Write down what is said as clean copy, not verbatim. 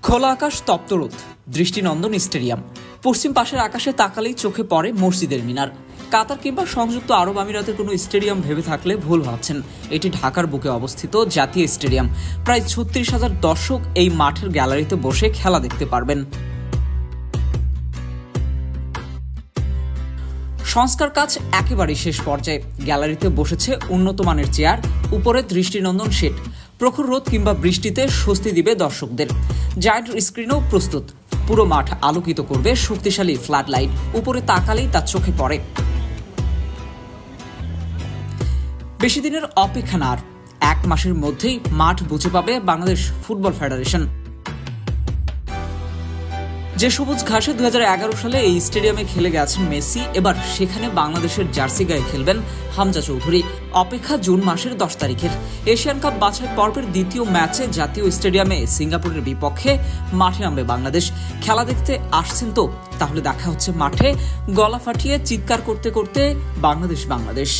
খোলা আকাশ, তপ্ত রোদ, দৃষ্টিনন্দন স্টেডিয়াম। পশ্চিম পাশের আকাশে তাকালেই চোখে পড়ে মসজিদের মিনার। কাতার কিংবা সংযুক্ত আরব আমিরাতের কোনো স্টেডিয়াম ভেবে থাকলে ভুল ভাবছেন। এটি ঢাকার বুকে অবস্থিত জাতীয় স্টেডিয়াম। প্রায় ৩৬,০০০ দর্শক এই মাঠের গ্যালারিতে বসে খেলা দেখতে পারবেন। সংস্কার কাজ একেবারেই শেষ পর্যায়ে। গ্যালারিতে বসেছে উন্নত মানের চেয়ার, উপরে দৃষ্টিনন্দন শেড। প্রখর রোদ কিংবা বৃষ্টিতে স্বস্তি দিবে দর্শকদের। জায়ান্ট স্ক্রিনও প্রস্তুত। পুরো মাঠ আলোকিত করবে শক্তিশালী ফ্লাড লাইট। উপরে তাকালেই তার চোখে পড়ে। বেশি দিনের অপেক্ষা না আর। ১ মাসের মধ্যেই মাঠ বুঝে পাবে বাংলাদেশ ফুটবল ফেডারেশন। যে সবুজ ঘাসে ২০১১ সালে এই স্টেডিয়ামে খেলে গেছেন মেসি, এবার সেখানে বাংলাদেশের জার্সি গায়ে খেলবেন হামজা চৌধুরী। অপেক্ষা জুন মাসের ১০ তারিখের এশিয়ান কাপ বাছাই পর্বের দ্বিতীয় ম্যাচে জাতীয় স্টেডিয়ামে সিঙ্গাপুরের বিপক্ষে মাঠে নামবে বাংলাদেশ। খেলা দেখতে আসছেন তো? তাহলে দেখা হচ্ছে মাঠে। গলা ফাটিয়ে চিৎকার করতে করতে বাংলাদেশ বাংলাদেশ।